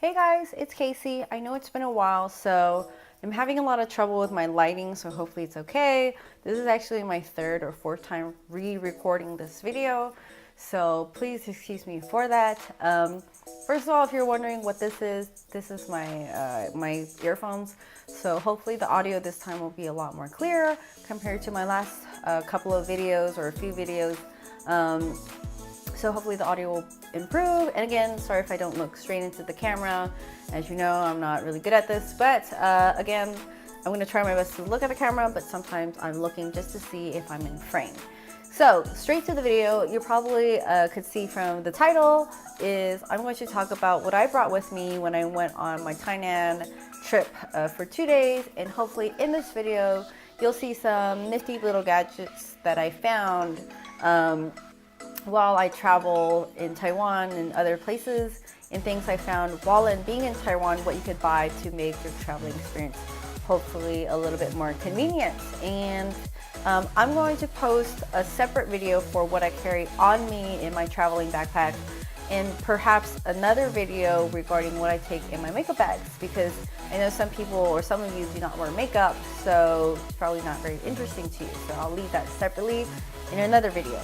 Hey guys, it's Casey. I know it's been a while, so I'm having a lot of trouble with my lighting, so hopefully it's okay. This is actually my third or fourth time re-recording this video, so please excuse me for that. First of all, if you're wondering what this is my earphones, so hopefully the audio this time will be a lot more clear compared to my last couple of videos or a few videos. So hopefully the audio will improve. And again, sorry if I don't look straight into the camera. As you know, I'm not really good at this, but again, I'm gonna try my best to look at the camera, but sometimes I'm looking just to see if I'm in frame. So straight to the video, you probably could see from the title is I'm going to talk about what I brought with me when I went on my Tainan trip for 2 days. And hopefully in this video, you'll see some nifty little gadgets that I found while I travel in Taiwan and other places, and things I found while being in Taiwan, what you could buy to make your traveling experience hopefully a little bit more convenient. And I'm going to post a separate video for what I carry on me in my traveling backpack, and perhaps another video regarding what I take in my makeup bags, because I know some people or some of you do not wear makeup, so it's probably not very interesting to you. So I'll leave that separately in another video.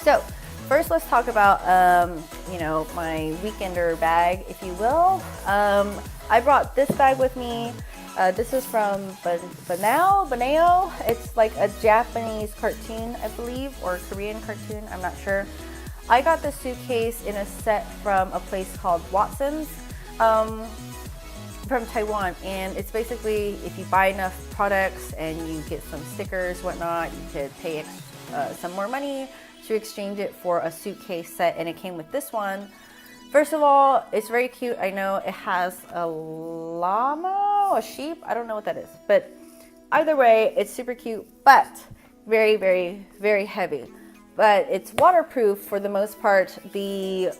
So first, let's talk about, my weekender bag, if you will. I brought this bag with me. This is from Banao. It's like a Japanese cartoon, I believe, or Korean cartoon. I'm not sure. I got this suitcase in a set from a place called Watson's from Taiwan. And it's basically, if you buy enough products and you get some stickers, whatnot, you could pay some more money to exchange it for a suitcase set, and it came with this one. First of all, it's very cute. I know it has a llama, a sheep, I don't know what that is, but either way, it's super cute, but very, very, very heavy. But it's waterproof for the most part. The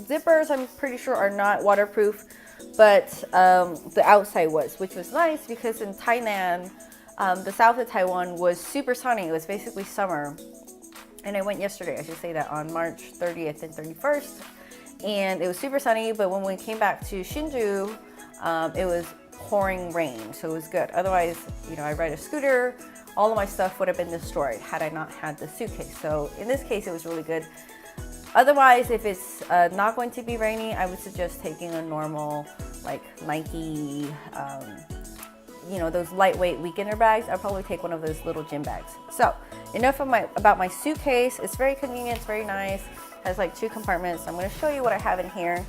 zippers, I'm pretty sure, are not waterproof, but the outside was, which was nice because in Tainan, the south of Taiwan was super sunny. It was basically summer. And I went yesterday, I should say that, on March 30th and 31st. And it was super sunny, but when we came back to Hsinchu, it was pouring rain, so it was good. Otherwise, I ride a scooter, all of my stuff would have been destroyed had I not had the suitcase. So in this case, it was really good. Otherwise, if it's not going to be rainy, I would suggest taking a normal, like Nike, those lightweight weekender bags. I'll probably take one of those little gym bags. So enough about my suitcase. It's very convenient, it's very nice. It has like 2 compartments. I'm going to show you what I have in here.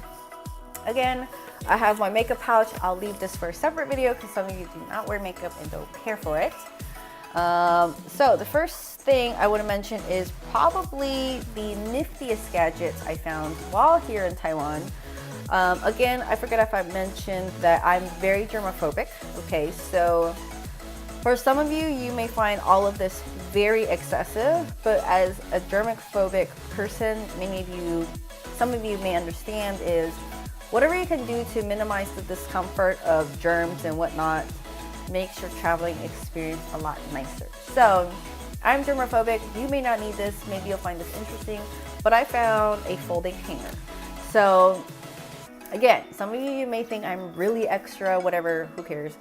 Again, I have my makeup pouch. I'll leave this for a separate video because some of you do not wear makeup and don't care for it. So the first thing I want to mention is probably the niftiest gadgets I found while here in Taiwan. Again, I forget if I mentioned that I'm very germophobic. Okay, so for some of you, you may find all of this very excessive, but as a germophobic person, some of you may understand is whatever you can do to minimize the discomfort of germs and whatnot makes your traveling experience a lot nicer. So I'm germophobic. You may not need this. Maybe you'll find this interesting, but I found a folding hanger. So again, some of you may think I'm really extra, whatever, who cares?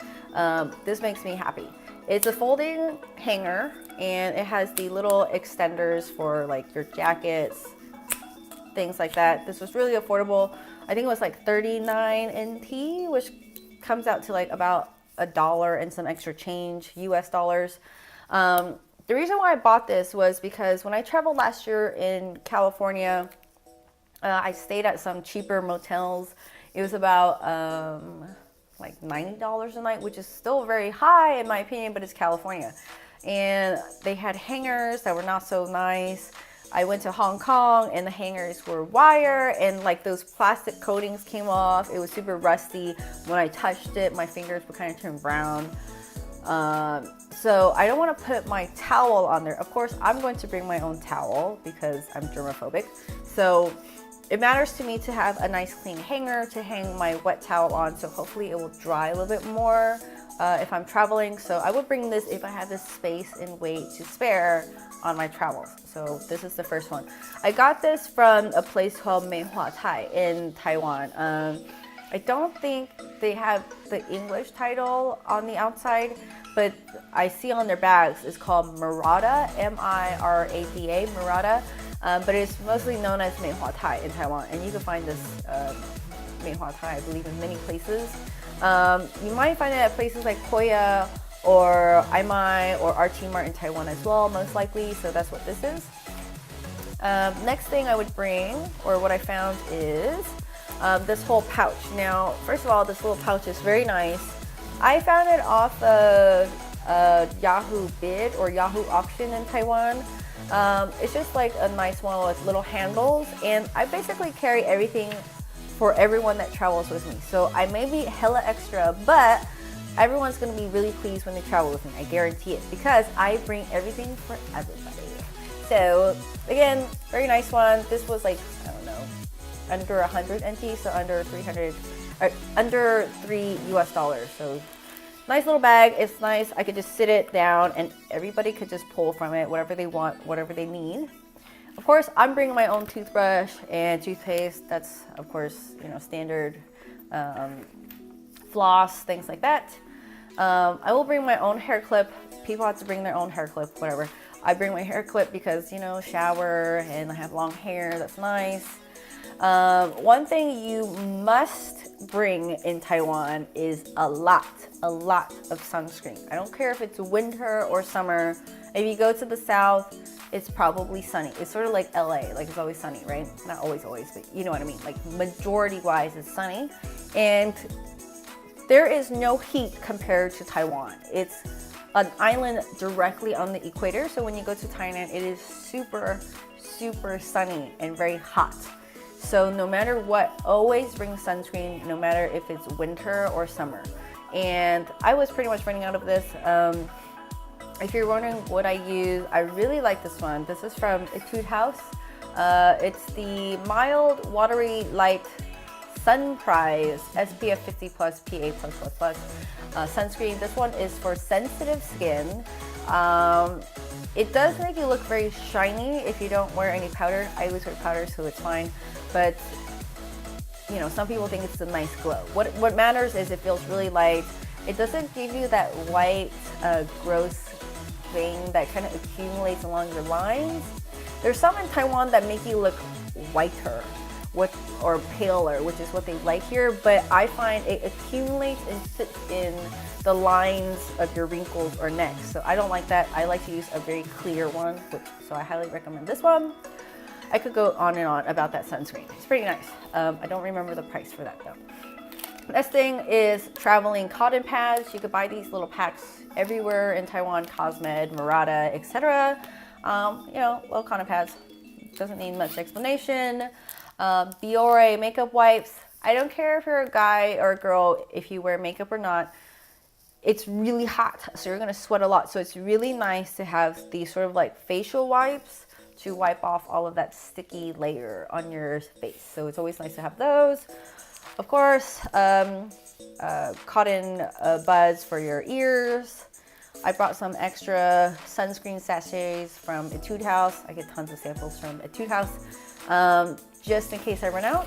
This makes me happy. It's a folding hanger, and it has the little extenders for like your jackets, things like that. This was really affordable. I think it was like 39 NT, which comes out to like about $1 and some extra change, US dollars. The reason why I bought this was because when I traveled last year in California, I stayed at some cheaper motels. It was about like $90 a night, which is still very high in my opinion, but it's California. And they had hangers that were not so nice. I went to Hong Kong and the hangers were wire, and like those plastic coatings came off. It was super rusty. When I touched it, my fingers would kind of turn brown. So I don't want to put my towel on there. Of course, I'm going to bring my own towel because I'm germophobic. So it matters to me to have a nice clean hanger to hang my wet towel on, so hopefully it will dry a little bit more if I'm traveling. So I would bring this if I have this space and weight to spare on my travels. So this is the first one. I got this from a place called Meihua Tai in Taiwan. I don't think they have the English title on the outside, but I see on their bags it's called Murata, M-I-R-A-D-A, Murata. But it's mostly known as Meihua Tai in Taiwan, and you can find this Meihua Tai, I believe, in many places. You might find it at places like Koya or Aimai or RT Mart in Taiwan as well, most likely. So that's what this is. Next thing I would bring, or what I found, is this whole pouch. Now, first of all, this little pouch is very nice. I found it off of Yahoo Bid or Yahoo Auction in Taiwan. It's just like a nice one with little handles, and I basically carry everything for everyone that travels with me. So I may be hella extra, but everyone's gonna be really pleased when they travel with me. I guarantee it, because I bring everything for everybody. So again, very nice one. This was like, I don't know, under 100 NT, so under 300, under $3 US. So nice little bag. It's nice. I could just sit it down and everybody could just pull from it whatever they want, whatever they need. Of course, I'm bringing my own toothbrush and toothpaste. That's, of course, you know, standard floss, things like that. I will bring my own hair clip. People have to bring their own hair clip, whatever. I bring my hair clip because, you know, shower and I have long hair. That's nice. One thing you must bring in Taiwan is a lot of sunscreen. I don't care if it's winter or summer. If you go to the south, it's probably sunny. It's sort of like LA, like it's always sunny, right? Not always, but you know what I mean. Like majority wise, it's sunny. And there is no heat compared to Taiwan. It's an island directly on the equator. So when you go to Tainan, it is super sunny and very hot. So no matter what, always bring sunscreen, no matter if it's winter or summer. And I was pretty much running out of this. If you're wondering what I use, I really like this one. This is from Etude House. It's the Mild Watery Light Sun Prize SPF 50 plus PA+++ sunscreen. This one is for sensitive skin. It does make you look very shiny if you don't wear any powder. I always wear powder, so it's fine. But you know, some people think it's a nice glow. What matters is it feels really light. It doesn't give you that white, gross thing that kind of accumulates along your lines. There's some in Taiwan that make you look whiter, or paler, which is what they like here. But I find it accumulates and sits in the lines of your wrinkles or necks. So I don't like that. I like to use a very clear one, so I highly recommend this one. I could go on and on about that sunscreen. It's pretty nice. I don't remember the price for that though. Next thing is traveling cotton pads. You could buy these little packs everywhere in Taiwan, Cosmed, Murata, etc. You know, little cotton pads. Doesn't need much explanation. Biore makeup wipes. I don't care if you're a guy or a girl, if you wear makeup or not. It's really hot, so you're gonna sweat a lot. So it's really nice to have these sort of like facial wipes to wipe off all of that sticky layer on your face. So it's always nice to have those. Of course, cotton buds for your ears. I brought some extra sunscreen sachets from Etude House. I get tons of samples from Etude House, just in case I run out.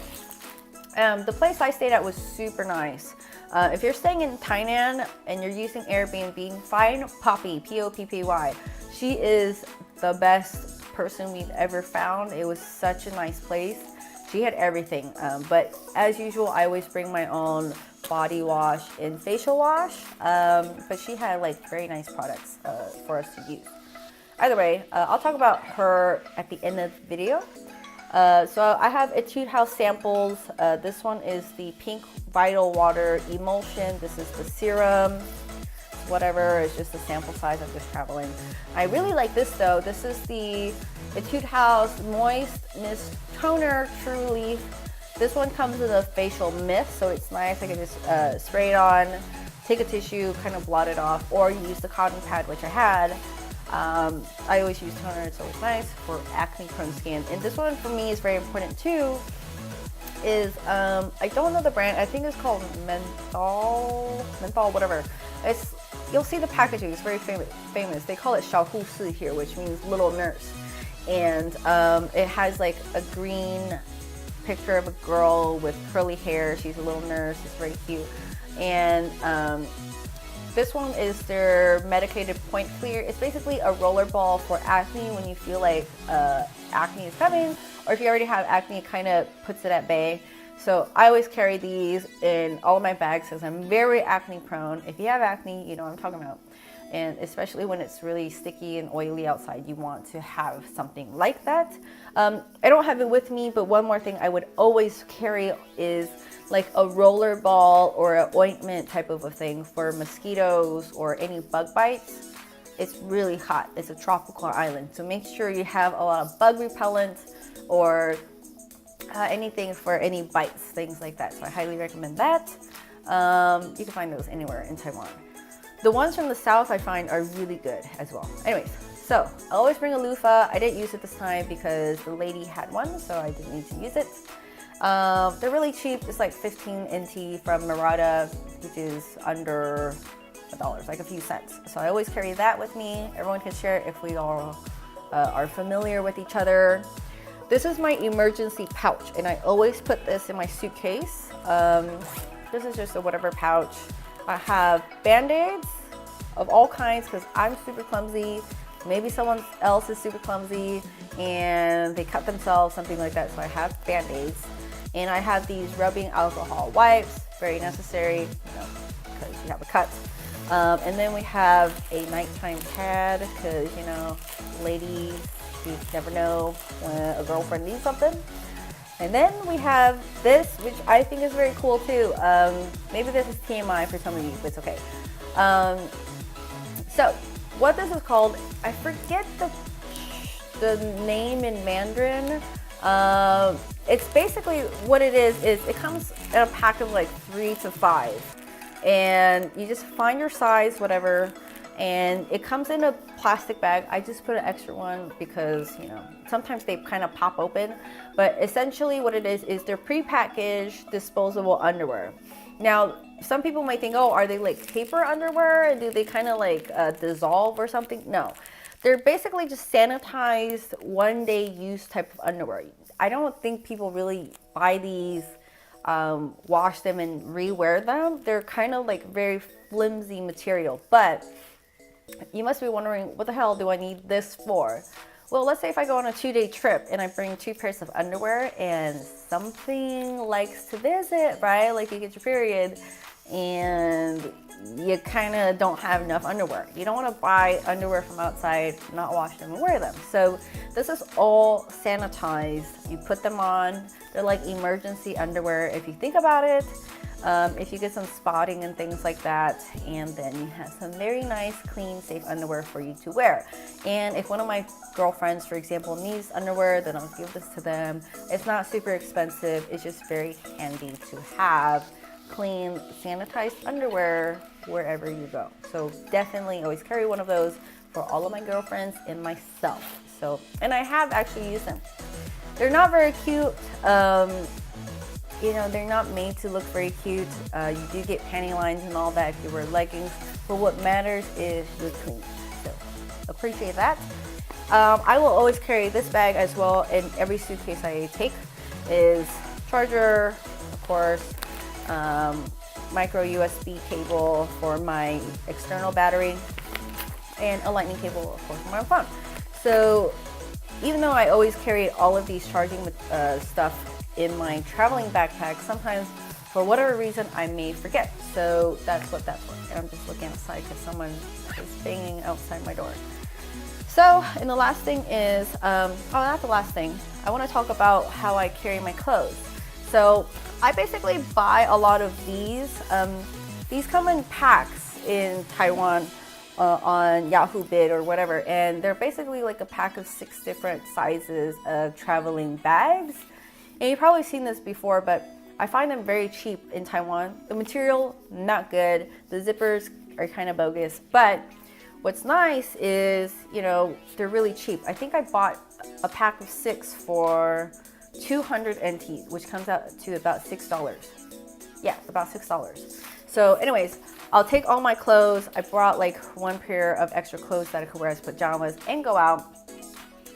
The place I stayed at was super nice. If you're staying in Tainan and you're using Airbnb, find Poppy, P-O-P-P-Y. She is the best person we've ever found. It was such a nice place. She had everything, but as usual, I always bring my own body wash and facial wash, but she had like very nice products for us to use. Either way, I'll talk about her at the end of the video. So I have Etude House samples. This one is the Pink Vital Water Emulsion. This is the serum. Whatever, it's just a sample size. I'm just traveling. I really like this though. This is the Etude House Moist Mist Toner True Leaf. This one comes with a facial mist, so it's nice. I can just spray it on, take a tissue, kind of blot it off, or use the cotton pad, which I had. I always use toner. It's always nice for acne prone skin. And this one for me is very important too, is, I don't know the brand. I think it's called menthol, whatever. You'll see the packaging. It's very famous. They call it 小护士 here, which means little nurse. And it has like a green picture of a girl with curly hair. She's a little nurse. It's very cute. And this one is their medicated point clear. It's basically a roller ball for acne when you feel like acne is coming, or if you already have acne, it kind of puts it at bay. So I always carry these in all of my bags because I'm very acne prone. If you have acne, you know what I'm talking about. And especially when it's really sticky and oily outside, you want to have something like that. I don't have it with me, but one more thing I would always carry is like a roller ball or an ointment type of a thing for mosquitoes or any bug bites. It's really hot. It's a tropical island. So make sure you have a lot of bug repellent or anything for any bites, things like that. So I highly recommend that. You can find those anywhere in Taiwan. The ones from the south I find are really good as well. Anyways, so I always bring a loofah. I didn't use it this time because the lady had one, so I didn't need to use it. They're really cheap. It's like 15 NT from Murata, which is under $1, like a few cents. So I always carry that with me. Everyone can share it if we all are familiar with each other. This is my emergency pouch, and I always put this in my suitcase. This is just a whatever pouch. I have Band-Aids of all kinds because I'm super clumsy. Maybe someone else is super clumsy and they cut themselves, something like that. So I have Band-Aids. And I have these rubbing alcohol wipes, very necessary, you know, because you have a cut. And then we have a nighttime pad because, you know, ladies, you never know when a girlfriend needs something. And then we have this, which I think is very cool too. Maybe this is TMI for some of you, but it's okay. So what this is called, I forget the name in Mandarin. It's basically what it is it comes in a pack of like 3 to 5. And you just find your size, whatever. And it comes in a plastic bag. I just put an extra one because, you know, sometimes they kind of pop open. But essentially what it is they're prepackaged disposable underwear. Now, some people might think, oh, are they like paper underwear? Do they kind of like dissolve or something? No. They're basically just sanitized, one-day use type of underwear. I don't think people really buy these, wash them and rewear them. They're kind of like very flimsy material. But you must be wondering, what the hell do I need this for? Well, let's say if I go on a 2-day trip and I bring 2 pairs of underwear and something likes to visit, right? Like you get your period and you kind of don't have enough underwear. You don't want to buy underwear from outside, not wash them and wear them. So this is all sanitized. You put them on. They're like emergency underwear if you think about it. If you get some spotting and things like that, and then you have some very nice, clean, safe underwear for you to wear. And if one of my girlfriends, for example, needs underwear, then I'll give this to them. It's not super expensive. It's just very handy to have clean, sanitized underwear wherever you go. So definitely always carry one of those for all of my girlfriends and myself. So, and I have actually used them. They're not very cute. You know, they're not made to look very cute. You do get panty lines and all that if you wear leggings, but what matters is you're clean. So appreciate that. I will always carry this bag as well in every suitcase I take. Is charger, of course, micro USB cable for my external battery, and a lightning cable, of course, for my phone. So even though I always carry all of these charging stuff in my traveling backpack, sometimes for whatever reason I may forget. So that's what that's for. And I'm just looking outside because someone is banging outside my door. So, and the last thing is, not the last thing, I want to talk about how I carry my clothes. So I basically buy a lot of these. These come in packs in Taiwan on Yahoo Bid or whatever, and they're basically like a pack of 6 different sizes of traveling bags. And you've probably seen this before, but I find them very cheap in Taiwan. The material, not good. The zippers are kind of bogus. But what's nice is, you know, they're really cheap. I think I bought a pack of 6 for 200 NT, which comes out to about $6. Yeah, about $6. So anyways, I'll take all my clothes. I brought like one pair of extra clothes that I could wear as pajamas and go out.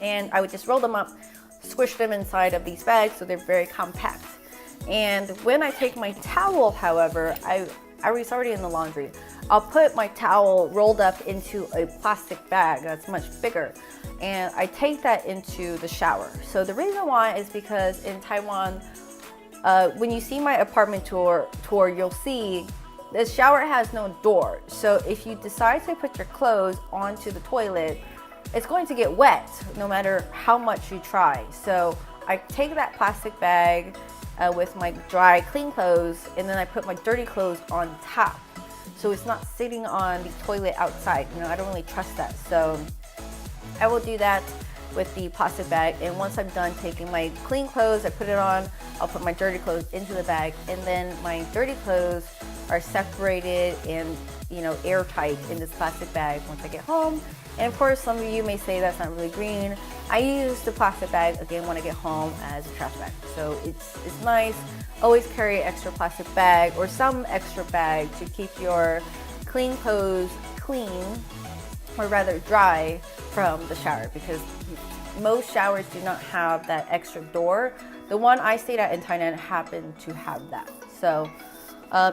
And I would just roll them up, squish them inside of these bags so they're very compact. And when I take my towel, however, it's already in the laundry. I'll put my towel rolled up into a plastic bag that's much bigger, and I take that into the shower. So the reason why is because in Taiwan, when you see my apartment tour, you'll see the shower has no door. So if you decide to put your clothes onto the toilet, it's going to get wet no matter how much you try. So I take that plastic bag with my dry, clean clothes, and then I put my dirty clothes on top. So it's not sitting on the toilet outside. You know, I don't really trust that. So I will do that with the plastic bag. And once I'm done taking my clean clothes, I put it on, I'll put my dirty clothes into the bag. And then my dirty clothes are separated and, you know, airtight in this plastic bag once I get home. And of course, some of you may say that's not really green. I use the plastic bag again when I get home as a trash bag. So it's nice. Always carry an extra plastic bag or some extra bag to keep your clean clothes clean, or rather dry, from the shower, because most showers do not have that extra door. The one I stayed at in Tainan happened to have that. So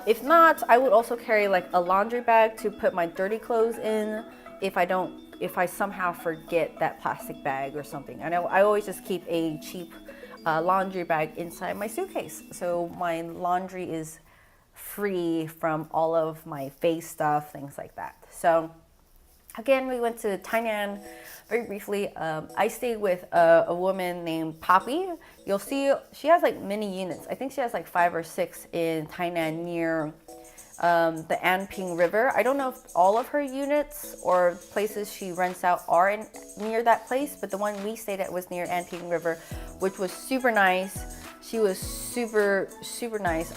if not, I would also carry like a laundry bag to put my dirty clothes in if I somehow forget that plastic bag or something. I know I always just keep a cheap laundry bag inside my suitcase, so my laundry is free from all of my face stuff, things like that. So again, we went to Tainan very briefly. I stayed with a woman named Poppy. You'll see she has like many units. I think she has like 5 or 6 in Tainan near the Anping River. I don't know if all of her units or places she rents out are near that place, but the one we stayed at was near Anping River, which was super nice. She was super, super nice.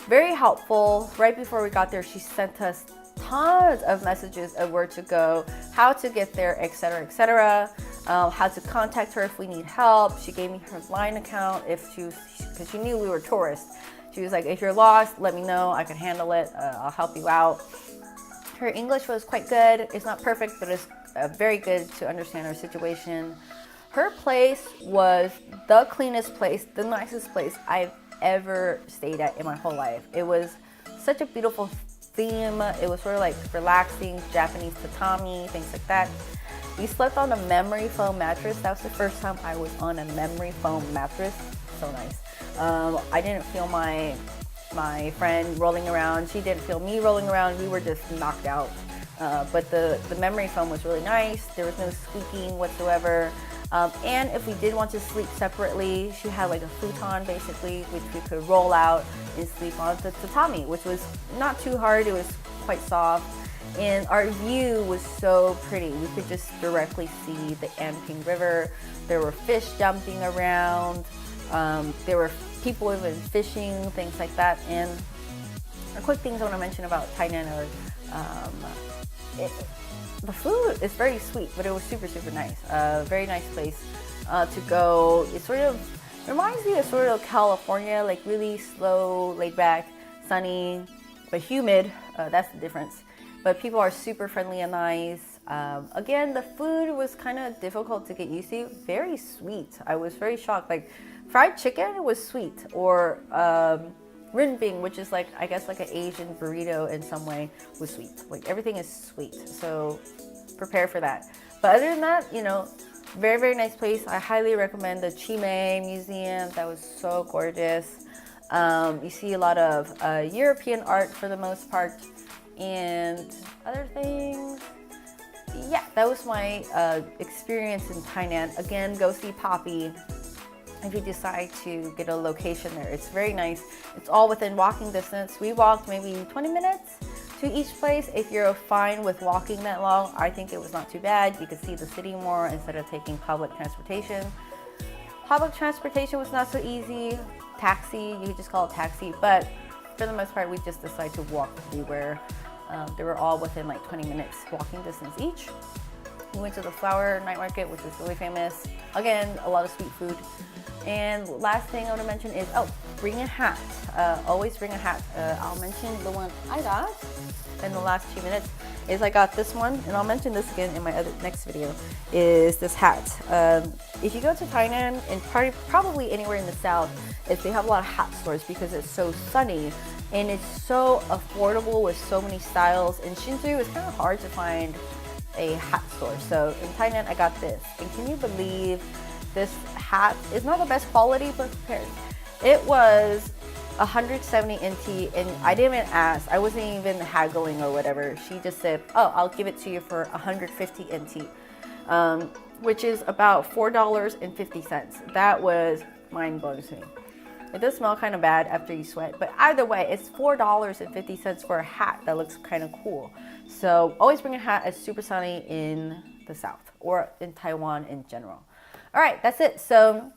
Very helpful. Right before we got there, she sent us tons of messages of where to go, how to get there, etc., how to contact her if we need help. She gave me her Line account because she knew we were tourists. She was like, if you're lost, let me know. I can handle it. I'll help you out. Her English was quite good. It's not perfect, but it's very good to understand our situation. Her place was the cleanest place, the nicest place I've ever stayed at in my whole life. It was such a beautiful theme. It was sort of like relaxing, Japanese tatami, things like that. We slept on a memory foam mattress. That was the first time I was on a memory foam mattress. So nice. I didn't feel my friend rolling around. She didn't feel me rolling around. We were just knocked out. But the memory foam was really nice. There was no squeaking whatsoever. And if we did want to sleep separately, she had like a futon basically, which we could roll out and sleep on the tatami, which was not too hard. It was quite soft. And our view was so pretty. We could just directly see the Anping River. There were fish jumping around. There were people even fishing, things like that. And a quick things I want to mention about Tainan are the food is very sweet, but it was super, super nice. Very nice place to go. It sort of reminds me of sort of California, like really slow, laid back, sunny, but humid. That's the difference. But people are super friendly and nice. Again, the food was kind of difficult to get used to. Very sweet. I was very shocked. Like fried chicken was sweet, or rinbing, which is like, I guess like an Asian burrito in some way, was sweet. Like everything is sweet, so prepare for that. But other than that, you know, very, very nice place. I highly recommend the Chime Museum. That was so gorgeous. You see a lot of European art for the most part, and other things. Yeah, that was my experience in Tainan. Again, go see Poppy if you decide to get a location there. It's very nice. It's all within walking distance. We walked maybe 20 minutes to each place. If you're fine with walking that long, I think it was not too bad. You could see the city more instead of taking public transportation. Public transportation was not so easy. Taxi, you could just call it taxi, but for the most part, we just decided to walk everywhere. They were all within like 20 minutes walking distance each. We went to the flower night market, which is really famous. Again, a lot of sweet food. And last thing I want to mention is, oh, bring a hat. Always bring a hat. I'll mention the one I got in the last 2 minutes is I got this one, and I'll mention this again in my next video, is this hat. If you go to Tainan, and probably anywhere in the south, is they have a lot of hat stores because it's so sunny and it's so affordable with so many styles. In Hsinchu, it's kind of hard to find a hat store. So in Tainan, I got this. And can you believe this hat is not the best quality, but compared, it was 170 NT, and I didn't even ask. I wasn't even haggling or whatever. She just said, oh, I'll give it to you for 150 NT, which is about $4.50. That was mind-blowing to me. It does smell kind of bad after you sweat, but either way, it's $4.50 for a hat that looks kind of cool. So always bring a hat. It's super sunny in the south or in Taiwan in general. All right, that's it. So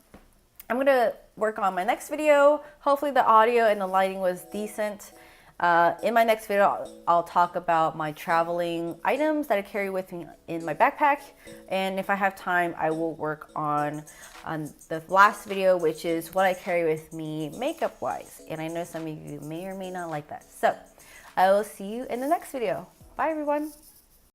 I'm gonna work on my next video. Hopefully the audio and the lighting was decent. In my next video, I'll talk about my traveling items that I carry with me in my backpack. And if I have time, I will work on the last video, which is what I carry with me makeup wise. And I know some of you may or may not like that. So I will see you in the next video. Bye everyone.